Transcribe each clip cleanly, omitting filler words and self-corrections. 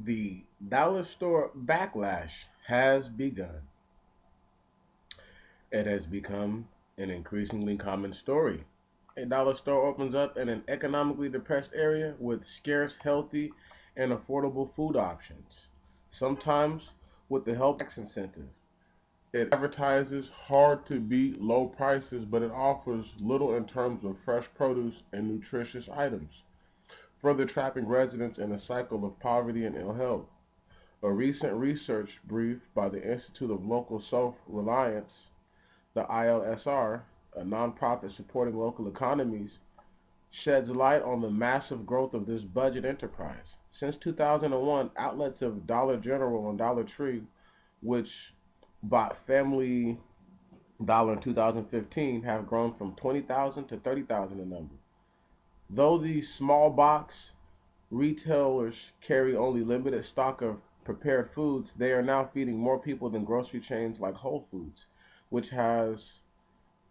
The dollar store backlash has begun. It has become an increasingly common story. A dollar store opens up in an economically depressed area with scarce, healthy, and affordable food options, sometimes with the help of tax incentive. It advertises hard to beat low prices, but it offers little in terms of fresh produce and nutritious items, further trapping residents in a cycle of poverty and ill health. A recent research brief by the Institute of Local Self Reliance, the ILSR, a nonprofit supporting local economies, sheds light on the massive growth of this budget enterprise. Since 2001, outlets of Dollar General and Dollar Tree, which bought Family Dollar in 2015, have grown from 20,000 to 30,000 in number. Though these small box retailers carry only limited stock of prepared foods, they are now feeding more people than grocery chains like Whole Foods, which has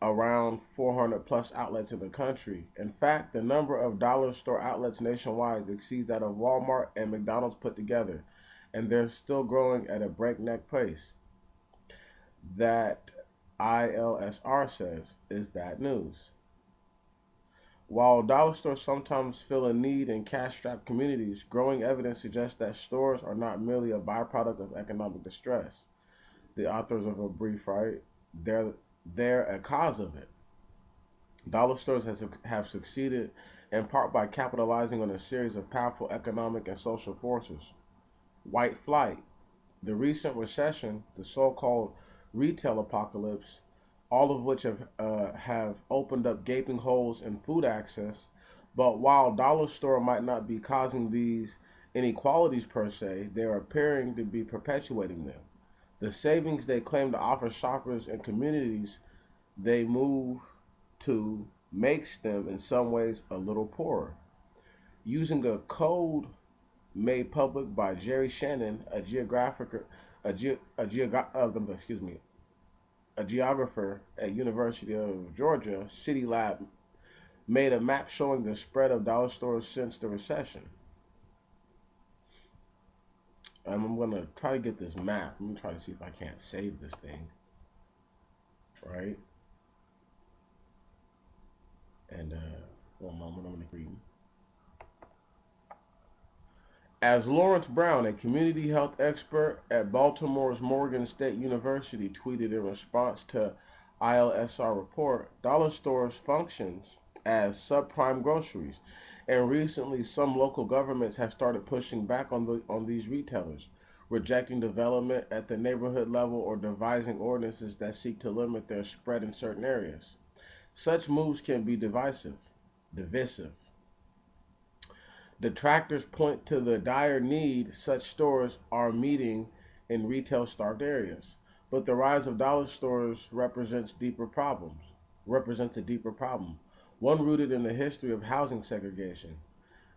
around 400 plus outlets in the country. In fact, the number of dollar store outlets nationwide exceeds that of Walmart and McDonald's put together, and they're still growing at a breakneck pace. That ILSR says is bad news. While dollar stores sometimes fill a need in cash strapped communities, growing evidence suggests that stores are not merely a byproduct of economic distress. The authors of a brief write, they're a cause of it. Dollar stores have succeeded in part by capitalizing on a series of powerful economic and social forces. White flight, the recent recession, the so called retail apocalypse, all of which have opened up gaping holes in food access. But while dollar store might not be causing these inequalities per se, they are appearing to be perpetuating them. The savings they claim to offer shoppers and communities they move to makes them in some ways a little poorer. Using a code made public by Jerry Shannon, a, ge- a, geog- excuse me, a geographer at University of Georgia, City Lab, made a map showing the spread of dollar stores since the recession. I'm gonna try to get this map. Let me try to see if I can't save this thing, right? And one moment, I'm gonna read. As Lawrence Brown, a community health expert at Baltimore's Morgan State University, tweeted in response to ILSR report, dollar stores functions as subprime groceries, and recently some local governments have started pushing back on these retailers, rejecting development at the neighborhood level or devising ordinances that seek to limit their spread in certain areas. Such moves can be divisive. Detractors point to the dire need such stores are meeting in retail starved areas. But the rise of dollar stores represents a deeper problem, one rooted in the history of housing segregation.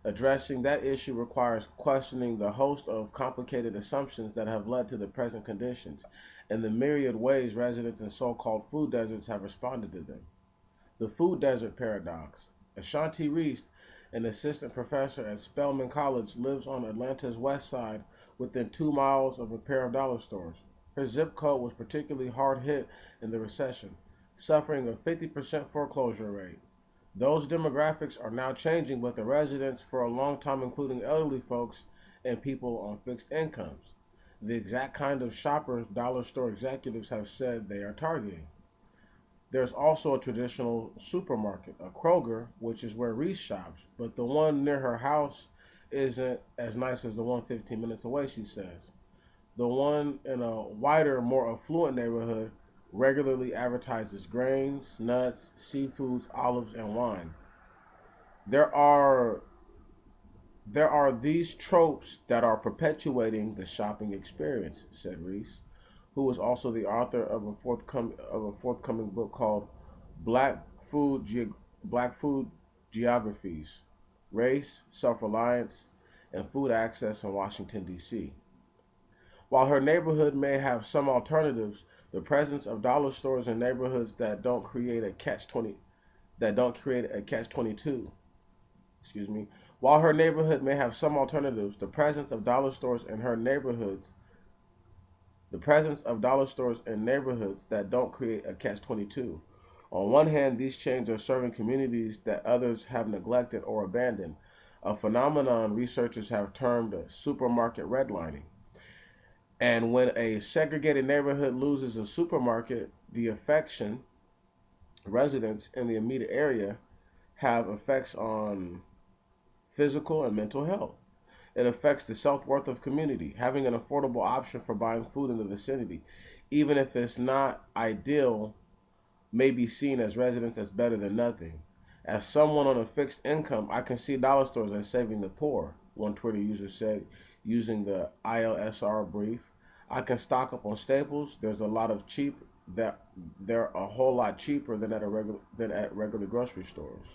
Addressing that issue requires questioning the host of complicated assumptions that have led to the present conditions and the myriad ways residents in so called food deserts have responded to them. The food desert paradox. Ashanti Reese, an assistant professor at Spelman College, lives on Atlanta's west side within 2 miles of a pair of dollar stores. Her zip code was particularly hard hit in the recession, suffering a 50% foreclosure rate. Those demographics are now changing, but the residents, for a long time, including elderly folks and people on fixed incomes, the exact kind of shoppers dollar store executives have said they are targeting. There's also a traditional supermarket, a Kroger, which is where Reese shops, but the one near her house isn't as nice as the one 15 minutes away, she says. The one in a wider, more affluent neighborhood regularly advertises grains, nuts, seafoods, olives, and wine. There are there are these tropes that are perpetuating the shopping experience, said Reese, who is also the author of a forthcoming book called Black Food Ge- Black Food Geographies: Race, Self-Reliance, and Food Access in Washington D.C. While her neighborhood may have some alternatives, the presence of dollar stores in neighborhoods that don't create a catch 22, excuse me, While her neighborhood may have some alternatives, the presence of dollar stores in neighborhoods that don't create a catch-22. On one hand, these chains are serving communities that others have neglected or abandoned, a phenomenon researchers have termed supermarket redlining. And when a segregated neighborhood loses a supermarket, the affection residents in the immediate area have effects on physical and mental health. It affects the self worth of community. Having an affordable option for buying food in the vicinity, even if it's not ideal, may be seen as residents as better than nothing. As someone on a fixed income, I can see dollar stores as saving the poor, one Twitter user said using the ILSR brief. I can stock up on staples. There's a lot of cheap that they're a whole lot cheaper than at regular grocery stores.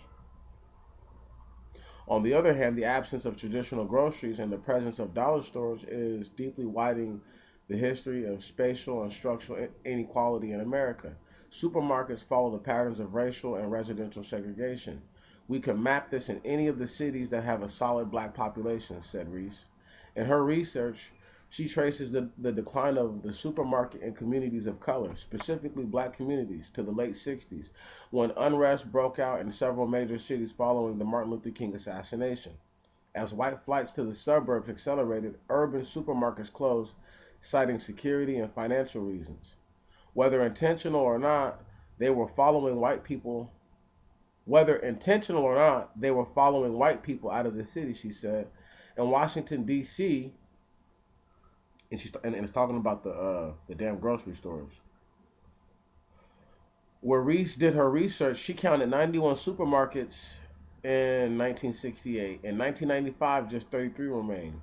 On the other hand, the absence of traditional groceries and the presence of dollar stores is deeply widening the history of spatial and structural inequality in America. Supermarkets follow the patterns of racial and residential segregation. We can map this in any of the cities that have a solid black population, said Reese. In her research, she traces the decline of the supermarket in communities of color, specifically black communities, to the late 60s, when unrest broke out in several major cities following the Martin Luther King assassination. As white flights to the suburbs accelerated, urban supermarkets closed, citing security and financial reasons. Whether intentional or not, they were following white people. Whether intentional or not, they were following white people out of the city, she said. In Washington, D.C., and it's talking about the damn grocery stores. Where Reese did her research, she counted 91 supermarkets in 1968. In 1995, just 33 remain.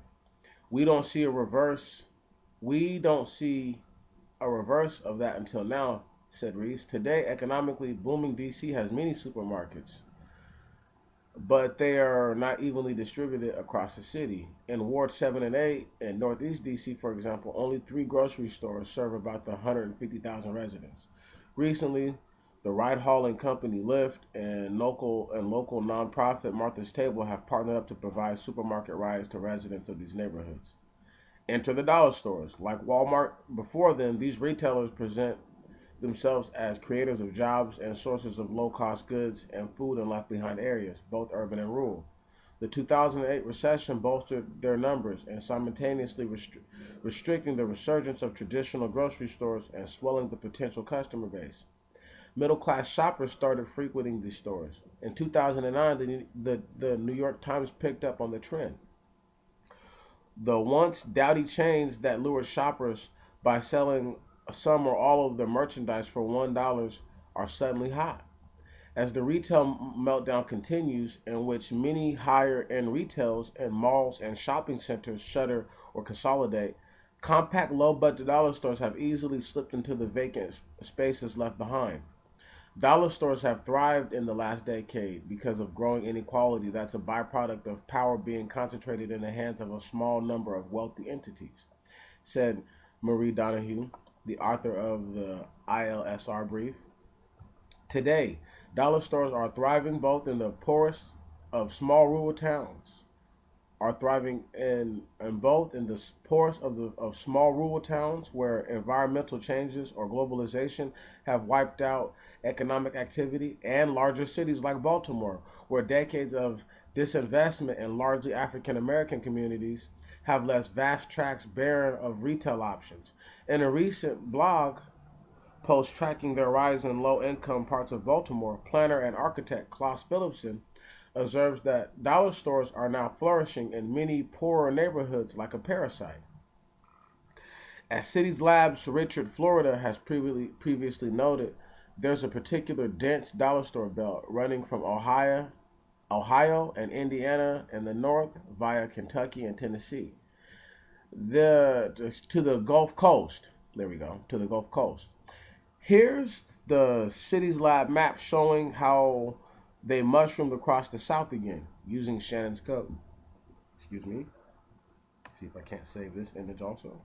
We don't see a reverse. We don't see a reverse of that until now, said Reese. Today, economically booming DC has many supermarkets, but they are not evenly distributed across the city. In Ward 7 and 8 in Northeast DC, for example, only 3 grocery stores serve about the 150,000 residents. Recently, the ride-hauling company Lyft and local nonprofit Martha's Table have partnered up to provide supermarket rides to residents of these neighborhoods. Enter the dollar stores. Like Walmart before them, these retailers present themselves as creators of jobs and sources of low-cost goods and food in left-behind areas, both urban and rural. The 2008 recession bolstered their numbers and simultaneously restricting the resurgence of traditional grocery stores and swelling the potential customer base. Middle-class shoppers started frequenting these stores. In 2009, the New York Times picked up on the trend. The once dowdy chains that lured shoppers by selling some or all of their merchandise for $1 are suddenly hot. As the retail meltdown continues, in which many higher end retails and malls and shopping centers shutter or consolidate, compact low budget dollar stores have easily slipped into the vacant spaces left behind. Dollar stores have thrived in the last decade because of growing inequality that's a byproduct of power being concentrated in the hands of a small number of wealthy entities, said Marie Donahue, the author of the ILSR brief. Today, dollar stores are thriving both in the poorest of small rural towns, are thriving in both in the poorest of small rural towns where environmental changes or globalization have wiped out economic activity, and larger cities like Baltimore, where decades of disinvestment in largely African American communities have left vast tracts barren of retail options. In a recent blog post tracking their rise in low income parts of Baltimore, planner and architect Klaus Philipson observes that dollar stores are now flourishing in many poorer neighborhoods like a parasite. As Cities Labs' Richard Florida has previously noted, there's a particular dense dollar store belt running from Ohio and Indiana in the north via Kentucky and Tennessee. To the Gulf Coast. There we go, to the Gulf Coast. Here's the Cities Lab map showing how they mushroomed across the South again using Shannon's code. Excuse me. See if I can't save this image also.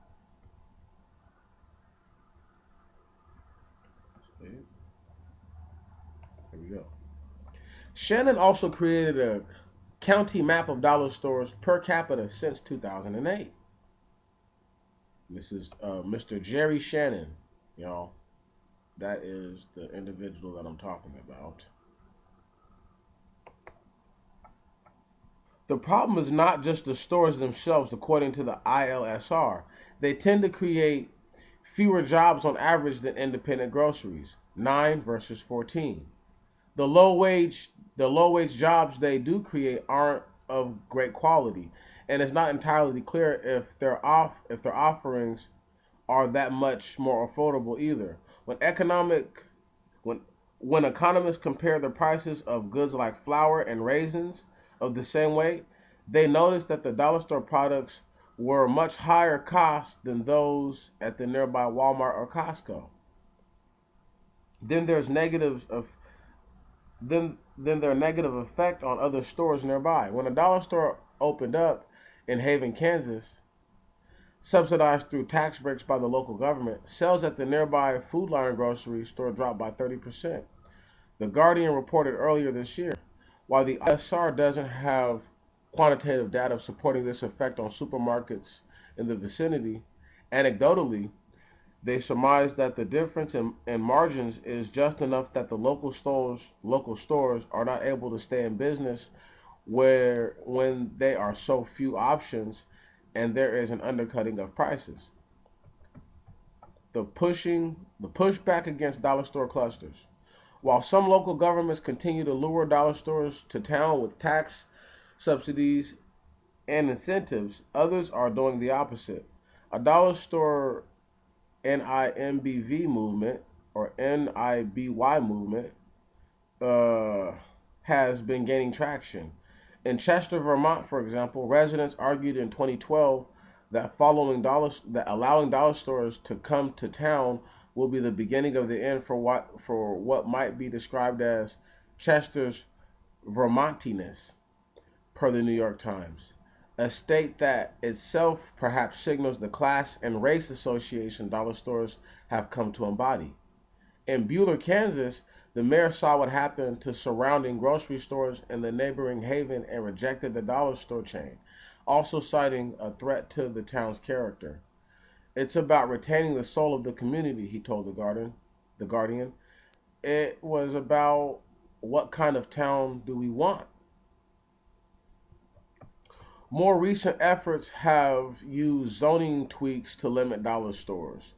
Here we go. Shannon also created a county map of dollar stores per capita since 2008. This is Mr. Jerry Shannon. Y'all, that is the individual that I'm talking about. The problem is not just the stores themselves, according to the ILSR. They tend to create fewer jobs on average than independent groceries, 9 versus 14. The low wage jobs they do create aren't of great quality, and it's not entirely clear if their offerings are that much more affordable either. When economic when when economists compare the prices of goods like flour and raisins of the same weight, they notice that the dollar store products were much higher cost than those at the nearby Walmart or Costco. Then there's negatives of then their negative effect on other stores nearby. When a dollar store opened up in Haven, Kansas, subsidized through tax breaks by the local government, sales at the nearby Food Lion grocery store dropped by 30%. The Guardian reported earlier this year. While the ISR doesn't have quantitative data supporting this effect on supermarkets in the vicinity, anecdotally, they surmise that the difference in margins is just enough that the local stores are not able to stay in business where when there are so few options and there is an undercutting of prices. The pushback against dollar store clusters. While some local governments continue to lure dollar stores to town with tax subsidies and incentives, others are doing the opposite. A dollar store NIMBV movement or NIBY movement uh, has been gaining traction. In Chester, Vermont, for example, residents argued in 2012 that allowing dollar stores to come to town will be the beginning of the end for what might be described as Chester's Vermontiness, per the New York Times, a state that itself perhaps signals the class and race association dollar stores have come to embody. In Buhler, Kansas, the mayor saw what happened to surrounding grocery stores in the neighboring Haven and rejected the dollar store chain, also citing a threat to the town's character. It's about retaining the soul of the community, he told The Guardian. It was about what kind of town do we want? More recent efforts have used zoning tweaks to limit dollar stores,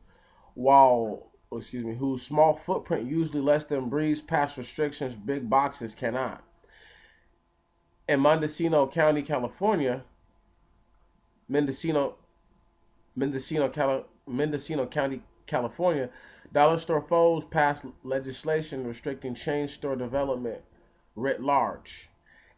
whose small footprint usually lets them breeze past restrictions big boxes cannot. In Mendocino County, California, Mendocino, Mendocino County, California, dollar store foes passed legislation restricting chain store development writ large.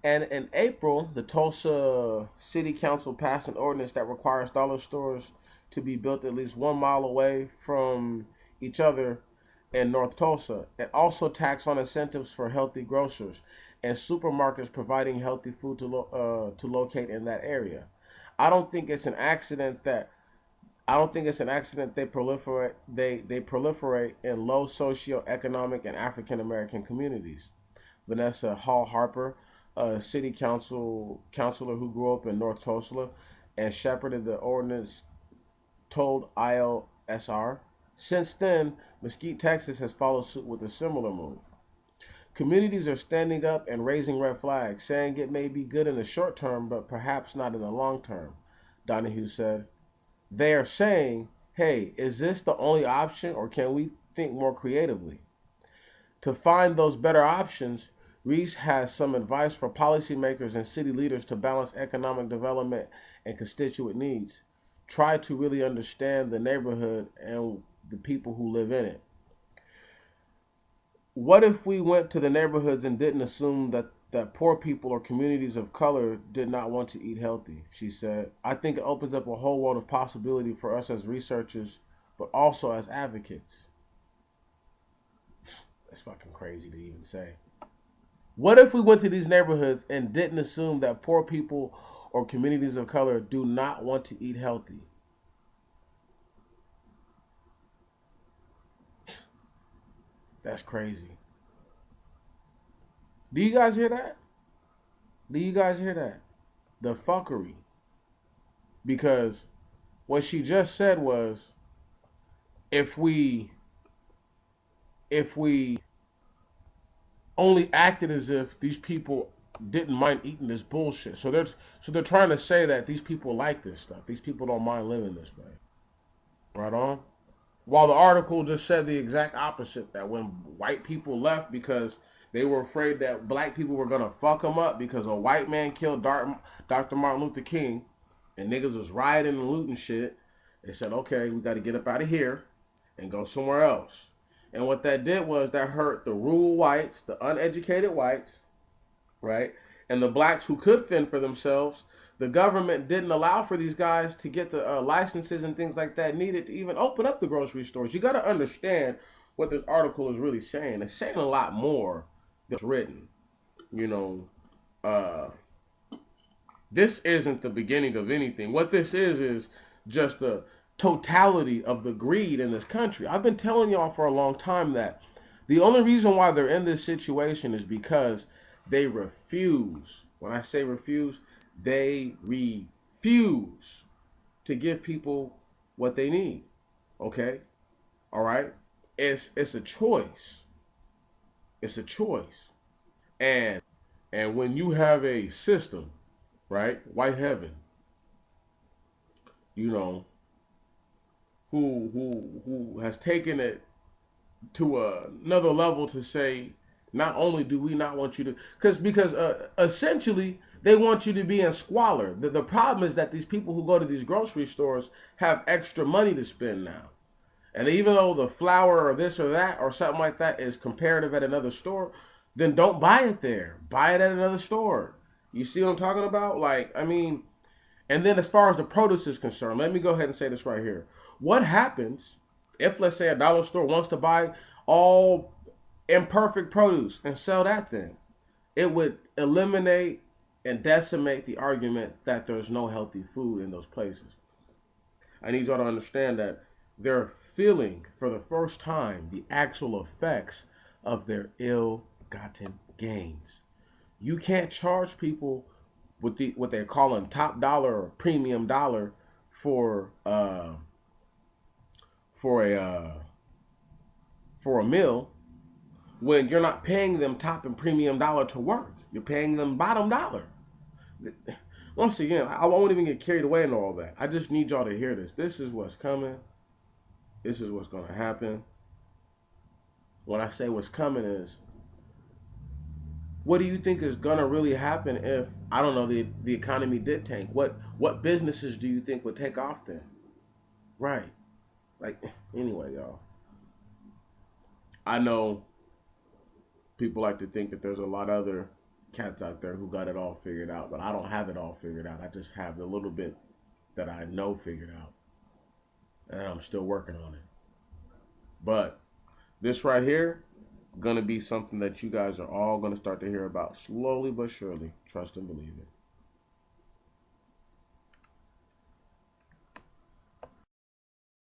And in April, the Tulsa City Council passed an ordinance that requires dollar stores to be built at least 1 mile away from each other in North Tulsa. It also taxed on incentives for healthy grocers and supermarkets providing healthy food to locate in that area. I don't think it's an accident that I don't think it's an accident they proliferate in low socioeconomic and African American communities. Vanessa Hall Harper, a city councilor who grew up in North Tulsa and shepherded the ordinance, told ILSR. Since then, Mesquite, Texas has followed suit with a similar move. Communities are standing up and raising red flags, saying it may be good in the short term, but perhaps not in the long term, Donahue said. They are saying, hey, is this the only option or can we think more creatively? To find those better options, Reese has some advice for policymakers and city leaders to balance economic development and constituent needs. Try to really understand the neighborhood and the people who live in it. What if we went to the neighborhoods and didn't assume that poor people or communities of color did not want to eat healthy? She said. I think it opens up a whole world of possibility for us as researchers, but also as advocates. That's fucking crazy to even say. What if we went to these neighborhoods and didn't assume that poor people or communities of color do not want to eat healthy? That's crazy. Do you guys hear that? Do you guys hear that? The fuckery. Because what she just said was, if we if we only acted as if these people didn't mind eating this bullshit. So they're trying to say that these people like this stuff. These people don't mind living this way. Right on. While the article just said the exact opposite, that when white people left because they were afraid that black people were gonna fuck them up because a white man killed Dr. Martin Luther King, and niggas was rioting and looting shit. They said, okay, we got to get up out of here and go somewhere else. And what that did was that hurt the rural whites, the uneducated whites, right? And the blacks who could fend for themselves. The government didn't allow for these guys to get the licenses and things like that needed to even open up the grocery stores. You got to understand what this article is really saying. It's saying a lot more than what's written. You know, uh, this isn't the beginning of anything. What this is just the totality of the greed in this country. I've been telling y'all for a long time that the only reason why they're in this situation is because they refuse. When I say refuse, they refuse to give people what they need. Okay? All right? It's a choice. It's a choice. And when you have a system, right? White heaven, you know, who has taken it to another level to say, not only do we not want you to, because essentially they want you to be in squalor. The problem is that these people who go to these grocery stores have extra money to spend now. And even though the flour or this or that or something like that is comparative at another store, then don't buy it there. Buy it at another store. You see what I'm talking about? Like, I mean, and then as far as the produce is concerned, let me go ahead and say this right here. What happens if, let's say, a dollar store wants to buy all imperfect produce and sell that thing? It would eliminate and decimate the argument that there's no healthy food in those places. I need y'all to understand that they're feeling for the first time the actual effects of their ill-gotten gains. You can't charge people with the what they're calling top dollar or premium dollar for for a for a meal when you're not paying them top and premium dollar to work. You're paying them bottom dollar. Once again, I won't even get carried away in all that. I just need y'all to hear this. This is what's coming. This is what's going to happen. When I say what's coming is, what do you think is going to really happen if, I don't know, the economy did tank? What businesses do you think would take off then? Right. Like, anyway, y'all. I know people like to think that there's a lot of other cats out there who got it all figured out, but I don't have it all figured out. I just have the little bit that I know figured out, and I'm still working on it. But this right here, gonna be something that you guys are all gonna start to hear about slowly but surely. Trust and believe it.